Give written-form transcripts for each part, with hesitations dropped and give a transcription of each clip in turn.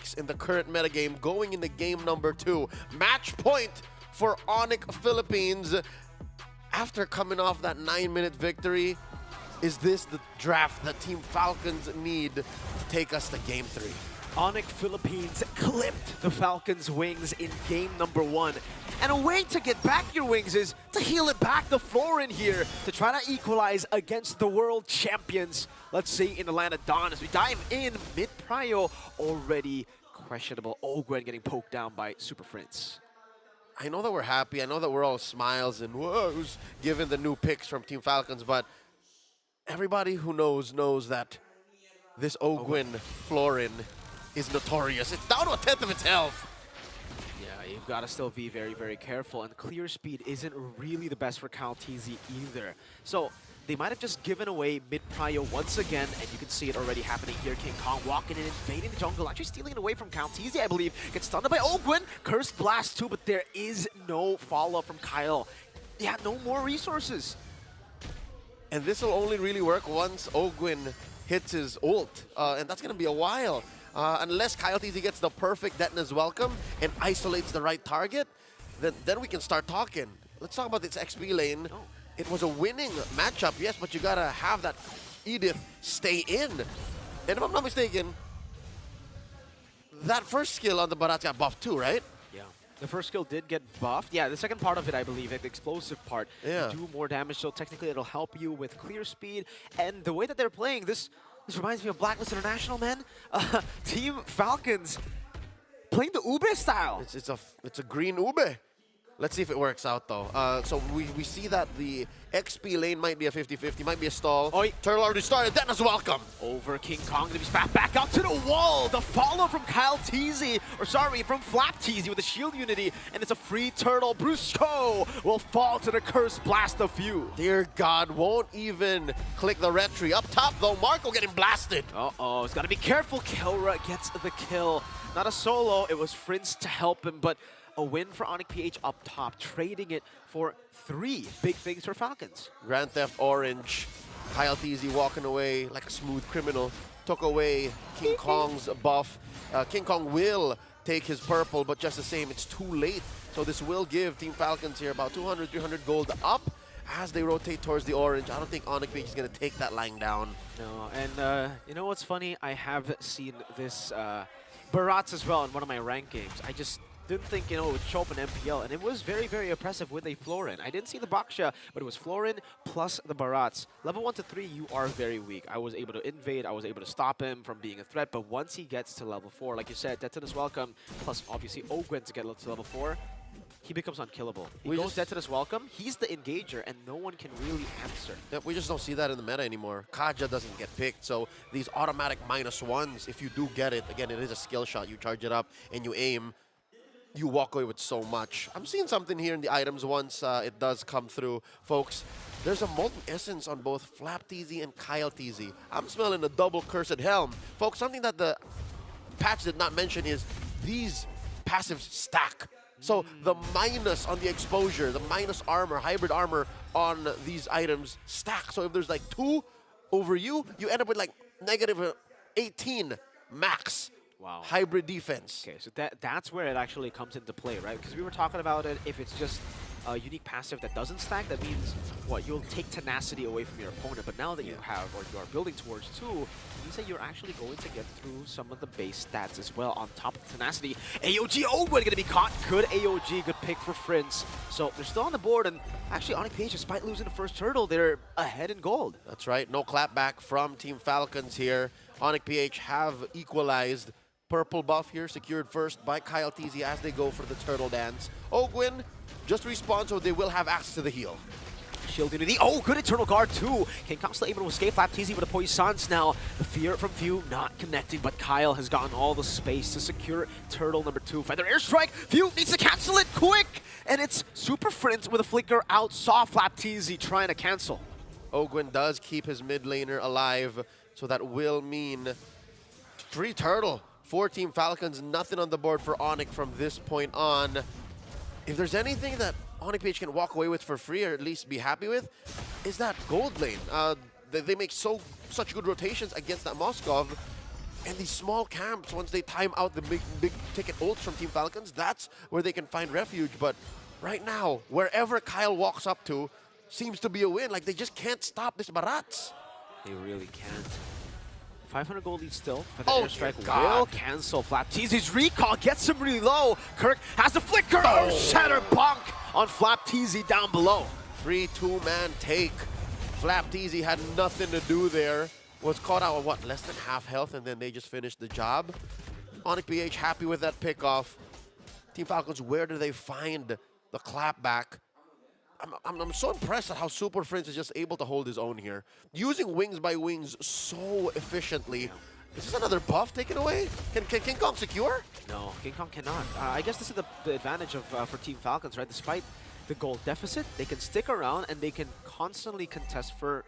picks in the current metagame going into game number 2. Match point for ONIC Philippines. After coming off that 9-minute victory, is this the draft that Team Falcons need to take us to game 3? ONIC Philippines clipped the Falcons' wings in game number 1. And a way to get back your wings is to heal it back the floor in here to try to equalize against the world champions. Let's see in the land of Dawn as we dive in mid-prio, already questionable. Ogwen getting poked down by Super Prince. I know that we're happy. I know that we're all smiles and woes given the new picks from Team Falcons, but everybody who knows that this Ogwen Florin is notorious. It's down to a 10th of its health. Yeah, you've got to still be very, very careful. And clear speed isn't really the best for KalTZ either. So they might have just given away mid-prio once again, and you can see it already happening here. King Kong walking in, invading the jungle, actually stealing it away from KalTZ, I believe. Gets stunned by Ogwen. Cursed Blast too, but there is no follow-up from Kyle. Yeah, no more resources. And this will only really work once Ogwen hits his ult, and that's going to be a while. Unless KalTZ gets the perfect Detona's Welcome and isolates the right target, then we can start talking. Let's talk about this XP lane. Oh. It was a winning matchup, yes, but you got to have that Edith stay in. And if I'm not mistaken, that first skill on the Barats got buffed too, right? Yeah. The first skill did get buffed. Yeah, the second part of it, I believe, like the explosive part, Yeah. do more damage, so technically it'll help you with clear speed. And the way that they're playing, this reminds me of Blacklist International, man. Team Falcons playing the Ube style. It's a green Ube. Let's see if it works out, though. So we see that the XP lane might be a 50-50, might be a stall. Oi. Turtle already started. Detona's Welcome. Over King Kong, gonna be spat back out to the wall. The follow from KalTZ, or sorry, from FlapTZ with the shield unity, and it's a free turtle. Brusco will fall to the Cursed Blast of Few. Dear God, won't even click the retry. Up top, though, Marco getting blasted. Uh-oh, he's gotta be careful. Kelra gets the kill. Not a solo, it was Prince to help him, but a win for ONIC PH up top, trading it for 3 big things for Falcons. Grand Theft Orange. KalTZ walking away like a smooth criminal. Took away King Kong's buff. King Kong will take his purple, but just the same, it's too late. So this will give Team Falcons here about 200, 300 gold up as they rotate towards the orange. I don't think ONIC PH is going to take that line down. No, and you know what's funny? I have seen this Barats as well in one of my ranked games. I just didn't think, it would show up in MPL, and it was very, very impressive with a Florin. I didn't see the Baksha, but it was Florin plus the Barats. Level 1 to 3, you are very weak. I was able to invade, I was able to stop him from being a threat, but once he gets to level 4, like you said, Detona's Welcome, plus obviously Ogwen to get to level 4, he becomes unkillable. He goes Detona's Welcome, he's the engager, and no one can really answer. Yep, we just don't see that in the meta anymore. Kaja doesn't get picked, so these automatic -1s, if you do get it, again, it is a skill shot. You charge it up and you aim. You walk away with so much. I'm seeing something here in the items once it does come through. Folks, there's a Molten Essence on both FlapTZ and KalTZ. I'm smelling a double Cursed Helm. Folks, something that the patch did not mention is these passives stack. So the minus on the exposure, the minus armor, hybrid armor on these items stack. So if there's like 2 over you, you end up with like -18 max. Wow. Hybrid defense. Okay, so that's where it actually comes into play, right? Because we were talking about it, if it's just a unique passive that doesn't stack, that means, what, you'll take tenacity away from your opponent. But now that you have, or you are building towards 2, it means that you're actually going to get through some of the base stats as well on top of tenacity. AOG Ogwen gonna be caught. Good AOG, good pick for Prince. So they're still on the board, and actually ONIC PH, despite losing the first turtle, they're ahead in gold. That's right, no clapback from Team Falcons here. ONIC PH have equalized. Purple buff here secured first by KalTZ as they go for the turtle dance. Ogwen just respawned, so they will have access to the heal. Shield unity. Oh, good Eternal Guard too. King Kong still able to escape. FlapTZ with a Poisons now. The fear from Few not connecting, but Kyle has gotten all the space to secure turtle number 2. Feather Airstrike. Few needs to cancel it quick. And it's Super Prince with a flicker out. Saw FlapTZ trying to cancel. Ogwen does keep his mid laner alive, so that will mean 3 turtle. 4 Team Falcons, nothing on the board for ONIC from this point on. If there's anything that ONIC PH can walk away with for free, or at least be happy with, is that gold lane. They make such good rotations against that Moskov, And these small camps, once they time out the big ticket ults from Team Falcons, that's where they can find refuge. But right now, wherever Kyle walks up to, seems to be a win. Like, they just can't stop this Barats. They really can't. 500 gold lead still, but the Oh, airstrike dear God. will cancel. Flapteezy's recall gets him really low. Kirk has the flicker. Oh, shatter bonk on Flapteezy down below. Free two-man take. Flapteezy had nothing to do there. Was caught out with, what, less than half health, and then they just finished the job. ONIC PH happy with that pickoff. Team Falcons, where do they find the clap back? I'm so impressed at how Super Prince is just able to hold his own here. Using wings by wings so efficiently. Is this another buff taken away? Can King Kong secure? No, King Kong cannot. I guess this is the advantage of for Team Falcons, right? Despite the gold deficit, they can stick around and they can constantly contest for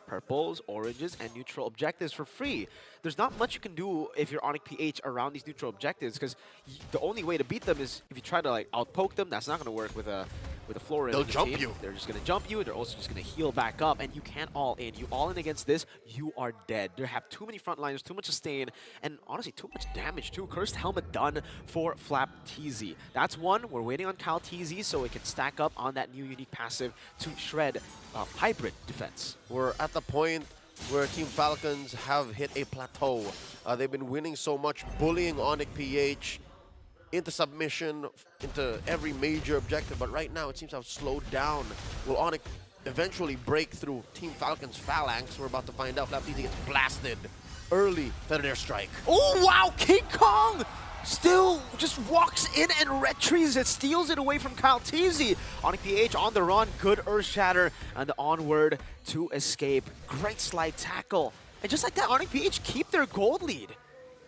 purples, oranges, and neutral objectives for free. There's not much you can do if you're ONIC PH around these neutral objectives, because the only way to beat them is if you try to like outpoke them. That's not going to work with a floor. They'll jump you. They're just going to jump you. They're also just going to heal back up, and you can't all in. You all in against this, you are dead. They have too many frontliners, too much sustain, and honestly, too much damage too. Cursed Helmet done for Flapteezy. That's one. We're waiting on Kalteezy so it can stack up on that new unique passive to shred hybrid defense. We're at the point where Team Falcons have hit a plateau. They've been winning so much, bullying ONIC PH into submission, into every major objective, but right now it seems to have slowed down. Will ONIC eventually break through Team Falcons' phalanx? We're about to find out. Flapteezy gets blasted early to their strike. Oh, wow! King Kong still just walks in and retrieves it, steals it away from Kalteezy. ONIC PH on the run, good Earth Shatter, and onward to escape. Great slide tackle. And just like that, ONIC PH keep their gold lead.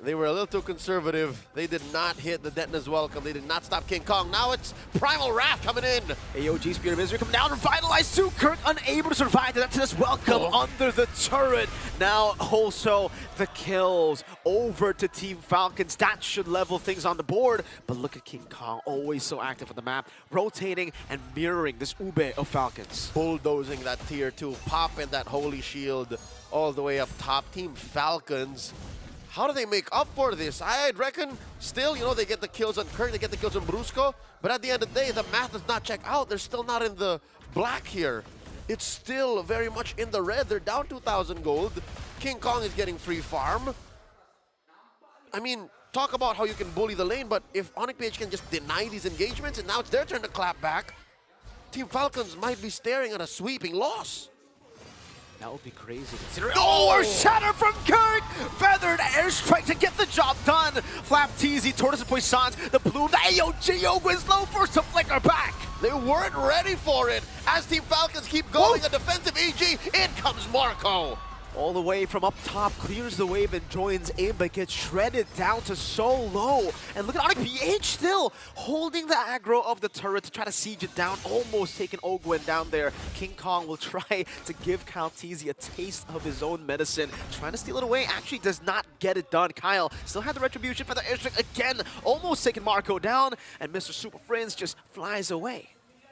They were a little too conservative. They did not hit the Detna's welcome. They did not stop King Kong. Now it's Primal Wrath coming in. AOG Spear of Misery coming down, revitalized too. Kirk unable to survive the Detna's welcome under the turret. Now also the kills over to Team Falcons. That should level things on the board. But look at King Kong, always so active on the map, rotating and mirroring this Ube of Falcons. Bulldozing that tier 2, popping that holy shield all the way up top. Team Falcons, how do they make up for this? I'd reckon still, you know, they get the kills on Kirk, they get the kills on Brusco, but at the end of the day, the math does not check out. They're still not in the black here. It's still very much in the red. They're down 2,000 gold. King Kong is getting free farm. I mean, talk about how you can bully the lane, but if ONIC PH can just deny these engagements and now it's their turn to clap back, Team Falcons might be staring at a sweeping loss. That would be crazy. Oh, shatter from Kirk! Feathered airstrike to get the job done. Flapteezy, Tortoise and Poissons, the Bloom, the AOG, Winslow forced to flicker back. They weren't ready for it. As Team Falcons keep going, a defensive EG, in comes Marco. All the way from up top, clears the wave and joins in, but gets shredded down to so low. And look at ONIC PH still holding the aggro of the turret to try to siege it down, almost taking Ogwen down there. King Kong will try to give Kalteezy a taste of his own medicine, trying to steal it away, actually does not get it done. Kyle still had the retribution for the airstrike again, almost taking Marco down, and Mr. Super Friends just flies away.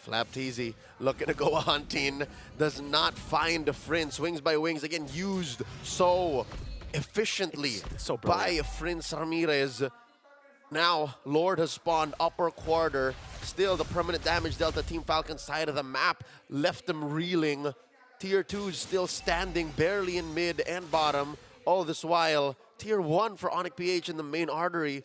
Flapteezy looking to go hunting, does not find a friend. Swings by wings, again used so efficiently so by Prince Ramirez. Now Lord has spawned upper quarter. Still the permanent damage dealt to Team Falcons side of the map left them reeling. Tier 2 still standing barely in mid and bottom. All this while, Tier 1 for ONIC PH in the main artery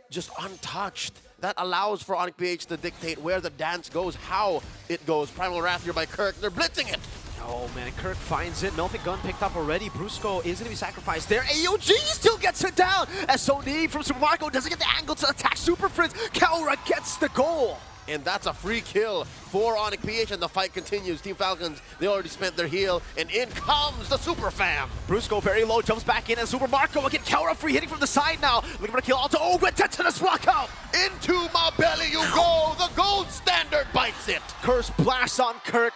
just untouched. That allows for ONIC PH to dictate where the dance goes, how it goes. Primal Wrath here by Kirk. They're blitzing it. Oh man, Kirk finds it. Melting Gun picked up already. Brusco is going to be sacrificed there. AOG still gets it down. SOD from Super Marco doesn't get the angle to attack Super Prince. Kaura gets the goal. And that's a free kill for ONIC PH, and the fight continues. Team Falcons, they already spent their heal, and in comes the Super Fam. Brusco very low, jumps back in, and Super Marco again. Kaura free hitting from the side now. Looking for a kill onto Ogwen. Tetanus walkout. Into my belly you go. The gold standard bites it. Curse blast on Kirk.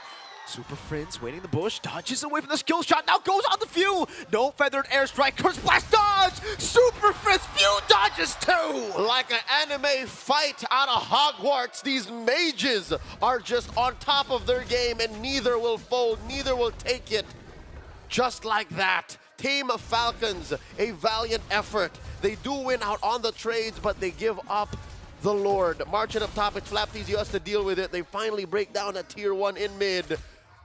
Super Friends waiting in the bush, dodges away from the skill shot, now goes on the few. No feathered airstrike, Curse blast dodge. Super Friends, few dodges too. Like an anime fight out of Hogwarts, these mages are just on top of their game, and neither will fold, neither will take it. Just like that, Team Falcons, a valiant effort. They do win out on the trades, but they give up the Lord. Marching up top, it's Flapteasy has to deal with it. They finally break down at tier 1 in mid.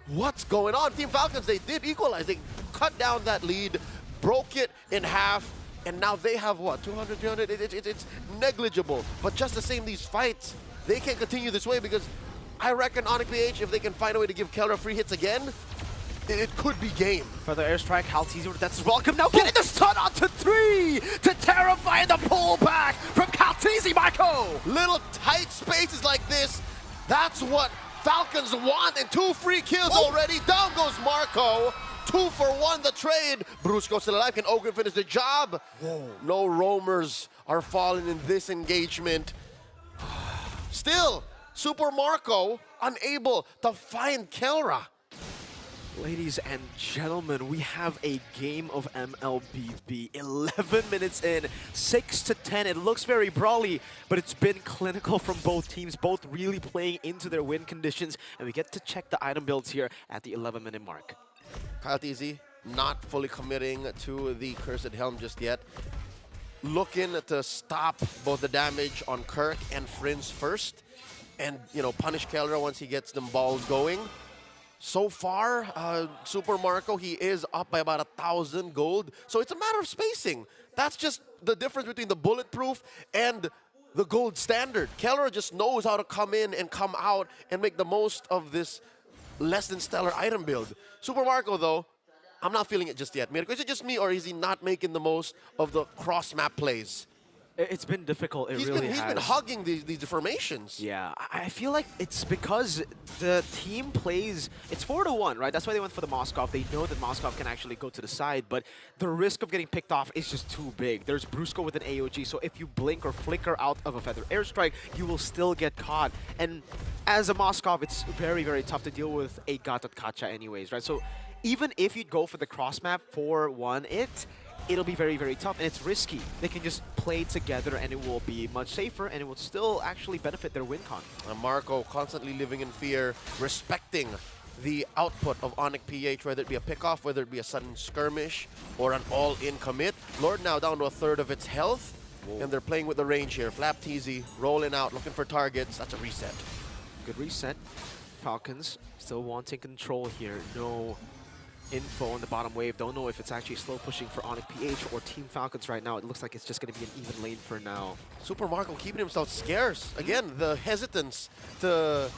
What's going on? Team Falcons, they did equalize. They cut down that lead, broke it in half, and now they have what, 200, 300? It's negligible. But just the same, these fights, they can't continue this way because I reckon ONIC PH, if they can find a way to give Kelra free hits again, it could be game. For the airstrike, Kaltizi, that's welcome. Now getting the stun onto 3 to terrify the pullback from Kaltizi, Marco. Little tight spaces like this, that's what Falcons want, and 2 free kills already. Down goes Marco. 2 for 1, the trade. Brusco still alive. Can Ogren finish the job? Whoa. No roamers are falling in this engagement. Still, Super Marco unable to find Kelra. Ladies and gentlemen, we have a game of MLBB. 11 minutes in, 6-10. It looks very brawly, but it's been clinical from both teams, both really playing into their win conditions. And we get to check the item builds here at the 11-minute mark. Kaltizi not fully committing to the Cursed Helm just yet. Looking to stop both the damage on Kirk and Frinz first. And, you know, punish Kelra once he gets them balls going. So far, Super Marco, he is up by about 1,000 gold. So it's a matter of spacing. That's just the difference between the bulletproof and the gold standard. Kelra just knows how to come in and come out and make the most of this less than stellar item build. Super Marco, though, I'm not feeling it just yet. Mirko, is it just me, or is he not making the most of the cross-map plays? It's been difficult, He's been hugging these formations. Yeah, I feel like it's because the team plays, it's 4-1, right? That's why they went for the Moskov. They know that Moskov can actually go to the side, but the risk of getting picked off is just too big. There's Brusco with an AOG, so if you blink or flicker out of a Feather Airstrike, you will still get caught. And as a Moskov, it's very, very tough to deal with a Gatot Kacha anyways, right? So even if you'd go for the cross map 4-1, it'll be very, very tough, and it's risky. They can just play together, and it will be much safer, and it will still actually benefit their win con. Marco constantly living in fear, respecting the output of ONIC PH, whether it be a pickoff, whether it be a sudden skirmish, or an all-in commit. Lord now down to 1/3 of its health, and they're playing with the range here. Flapteasy rolling out, looking for targets. That's a reset. Good reset. Falcons still wanting control here. No info on the bottom wave. Don't know if it's actually slow pushing for ONIC PH or Team Falcons right now. It looks like it's just going to be an even lane for now. Super Marco keeping himself scarce. Again, the hesitance to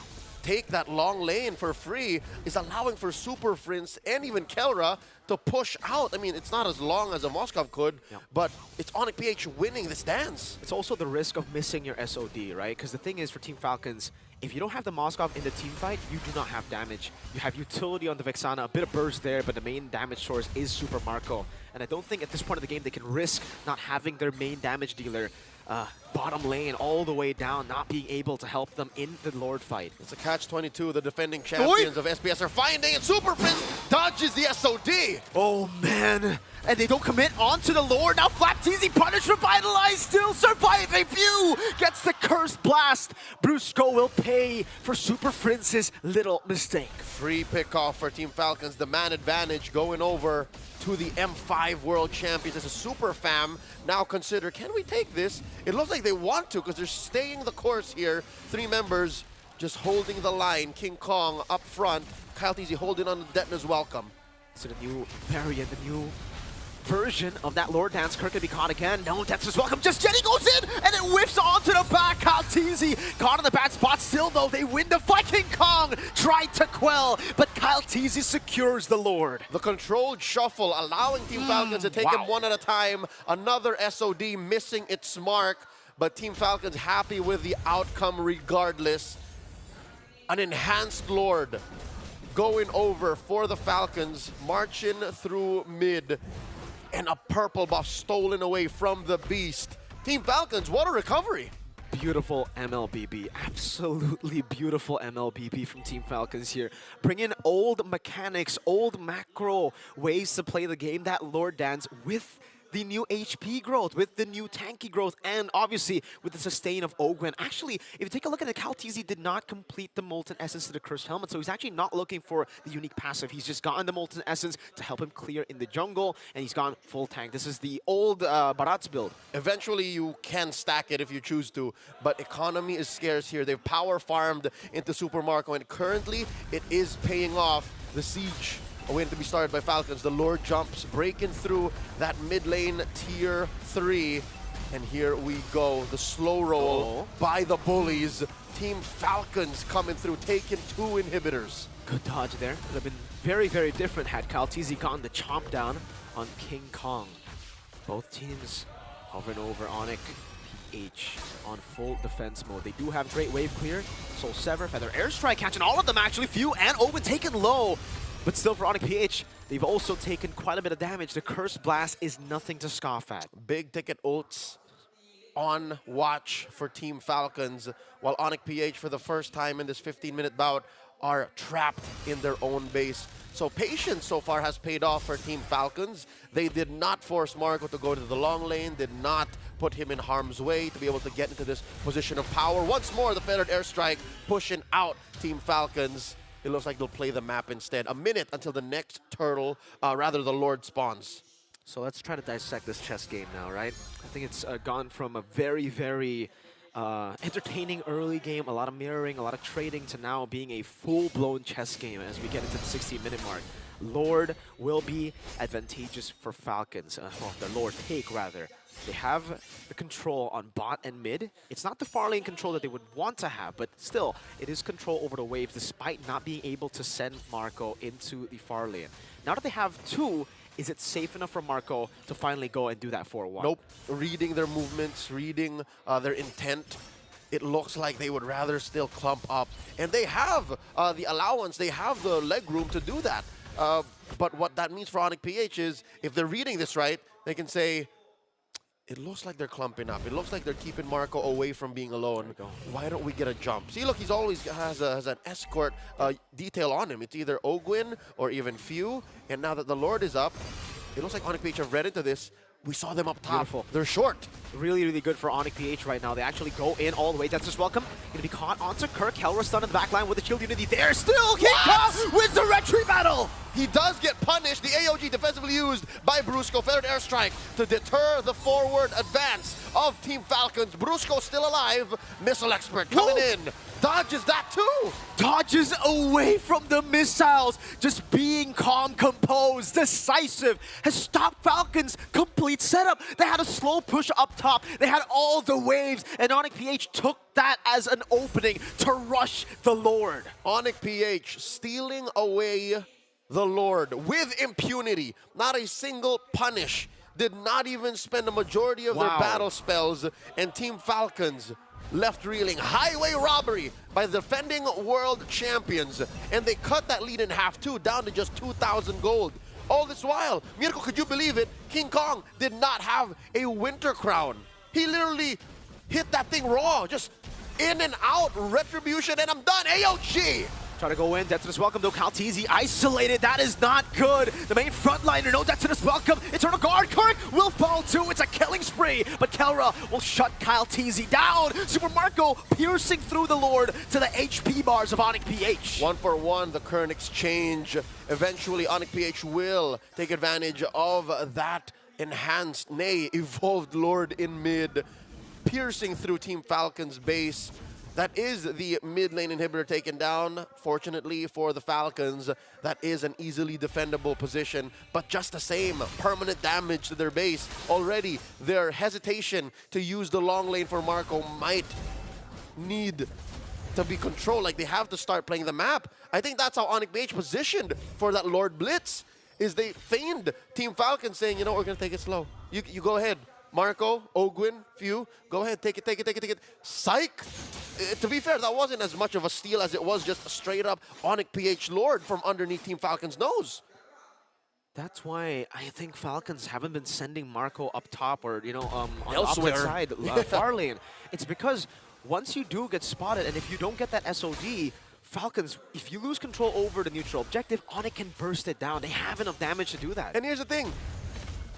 take that long lane for free is allowing for Super Frinz and even Kelra to push out. I mean, it's not as long as a Moskov could, but it's ONIC PH winning this dance. It's also the risk of missing your SOD, right? Because the thing is, for Team Falcons, if you don't have the Moskov in the team fight, you do not have damage. You have utility on the Vexana, a bit of burst there, but the main damage source is Super Marco. And I don't think at this point of the game they can risk not having their main damage dealer bottom lane all the way down, not being able to help them in the Lord fight. It's a catch-22 the defending champions of SPS are finding, and Super Frinz dodges the SOD. Oh man, and they don't commit onto the Lord. Now Flapteasy punished, revitalized, still surviving. Pew gets the cursed blast. Brusco will pay for Super Frinz's little mistake. Free pickoff for Team Falcons, the man advantage going over to the M5 World Champions. As a Super Fam now consider, can we take this? It looks like they want to because they're staying the course here. 3 members just holding the line. King Kong up front. Kaltizi holding on to Detna's welcome. So the new variant, the new version of that Lord Dance. Kirk can be caught again. No, Detna's welcome. Just Jenny goes in and it whips onto the back. Kaltizi caught in the bad spot. Still though, they win the fight. King Kong tried to quell, but Kaltizi secures the Lord. The controlled shuffle allowing Team Falcons to take him one at a time. Another SOD missing its mark, but Team Falcons happy with the outcome regardless. An enhanced Lord going over for the Falcons, marching through mid, and a purple buff stolen away from the Beast. Team Falcons, what a recovery. Beautiful MLBB, absolutely beautiful MLBB from Team Falcons here. Bring in old mechanics, old macro ways to play the game, that Lord Dance with the new HP growth, with the new tanky growth, and obviously with the sustain of Ogwen. Actually, if you take a look at it, CalTZ did not complete the Molten Essence to the Cursed Helmet, so he's actually not looking for the unique passive. He's just gotten the Molten Essence to help him clear in the jungle, and he's gone full tank. This is the old Barat's build. Eventually, you can stack it if you choose to, but economy is scarce here. They've power farmed into Super Marco, and currently it is paying off. The siege waiting to be started by Falcons. The Lord jumps, breaking through that mid lane tier 3. And here we go. The slow roll by the bullies. Team Falcons coming through, taking 2 inhibitors. Good dodge there. Could have been very, very different had CalTZ gotten the chomp down on King Kong. Both teams hovering over ONIC PH on full defense mode. They do have great wave clear. Soul Sever, Feather Airstrike catching all of them actually. Few and Owen taken low. But still for ONIC PH, they've also taken quite a bit of damage. The Curse Blast is nothing to scoff at. Big ticket ults on watch for Team Falcons, while ONIC PH for the first time in this 15-minute bout are trapped in their own base. So patience so far has paid off for Team Falcons. They did not force Marco to go to the long lane, did not put him in harm's way to be able to get into this position of power. Once more, the Feathered Airstrike pushing out Team Falcons. It looks like they'll play the map instead. A minute until the next turtle, rather the Lord spawns. So let's try to dissect this chess game now, right? I think it's gone from a very, very entertaining early game, a lot of mirroring, a lot of trading, to now being a full-blown chess game as we get into the 16-minute mark. Lord will be advantageous for Falcons. Well, the Lord take, rather. They have the control on bot and mid. It's not the far lane control that they would want to have, but still, it is control over the waves despite not being able to send Marco into the far lane. Now that they have 2, is it safe enough for Marco to finally go and do that 4-1? Nope. Reading their movements, reading their intent, it looks like they would rather still clump up. And they have the allowance, they have the leg room to do that. But what that means for ONIC PH is, if they're reading this right, they can say, it looks like they're clumping up. It looks like they're keeping Marco away from being alone. Why don't we get a jump? See, look, he's always has an escort detail on him. It's either Ogwen or even Few. And now that the Lord is up, it looks like ONIC PH have read into this. We saw them up top. Beautiful. They're short. Really, really good for ONIC PH right now. They actually go in all the way. That's just welcome. Gonna be caught onto Kirk. Helra stun in the backline with the shield unity there. Still, King Kong wins the retreat battle. He does get punished. The AOG defensively used by Brusco. Feathered Airstrike to deter the forward advance of Team Falcons. Brusco still alive. Missile Expert coming in. Dodges that too. Dodges away from the missiles. Just being calm, composed. Decisive has stopped Falcons' complete setup. They had a slow push up top. They had all the waves. And ONIC PH took that as an opening to rush the Lord. ONIC PH stealing away the Lord with impunity. Not a single punish. Did not even spend the majority of their battle spells. And Team Falcons left reeling. Highway robbery by the defending world champions. And they cut that lead in half too, down to just 2,000 gold. All this while, Mirko, could you believe it? King Kong did not have a winter crown. He literally hit that thing raw. Just in and out, retribution, and I'm done. AOG! Try to go in, Detonus welcome, though CalTZ isolated, that is not good. The main frontliner, no Detonus welcome, Eternal Guard, Kirk will fall too, it's a killing spree, but Kelra will shut CalTZ down. Super Marco piercing through the Lord to the HP bars of ONIC PH. 1-for-1, the current exchange. Eventually, ONIC PH will take advantage of that enhanced, nay, evolved Lord in mid, piercing through Team Falcon's base. That is the mid lane inhibitor taken down. Fortunately for the Falcons, that is an easily defendable position. But just the same, permanent damage to their base. Already, their hesitation to use the long lane for Marco might need to be controlled. Like, they have to start playing the map. I think that's how ONIC PH positioned for that Lord Blitz, is they feigned Team Falcons saying, you know, we're going to take it slow. You go ahead. Marco, Ogwen, Few, go ahead, take it. Psych! To be fair, that wasn't as much of a steal as it was just a straight up ONIC PH Lord from underneath Team Falcon's nose. That's why I think Falcons haven't been sending Marco up top or, you know, on Elsewhere. the opposite side, far lane. It's because once you do get spotted and if you don't get that SOD, Falcons, if you lose control over the neutral objective, ONIC can burst it down. They have enough damage to do that. And here's the thing.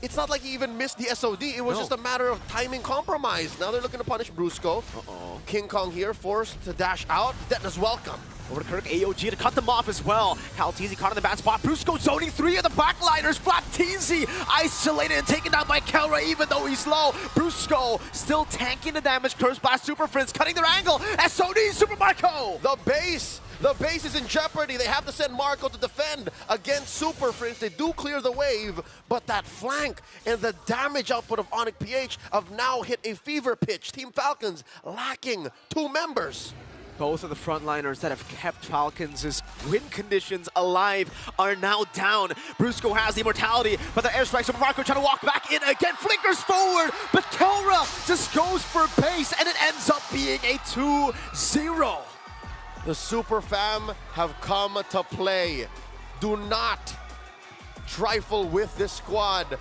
it's not like he even missed the SOD. It was No. just a matter of timing compromise. Now they're looking to punish Brusco. Uh-oh. King Kong here, forced to dash out. Detna's welcome. Over to Kirk, AOG to cut them off as well. Halteezy caught in the bad spot. Brusco zoning 3 of the backliners. Flatteezy isolated and taken down by Kelra even though he's low. Brusco still tanking the damage. Curse Blast Super Prince cutting their angle. SOD Super Marco! The base is in jeopardy. They have to send Marco to defend against Super Prince. They do clear the wave, but that flank and the damage output of ONIC PH have now hit a fever pitch. Team Falcons lacking 2 members. Both of the frontliners that have kept Falcons' win conditions alive are now down. Brusco has the immortality, but the airstrike Super Marco trying to walk back in again. Flickers forward, but Kelra just goes for base, and it ends up being a 2-0. The Super Fam have come to play. Do not trifle with this squad.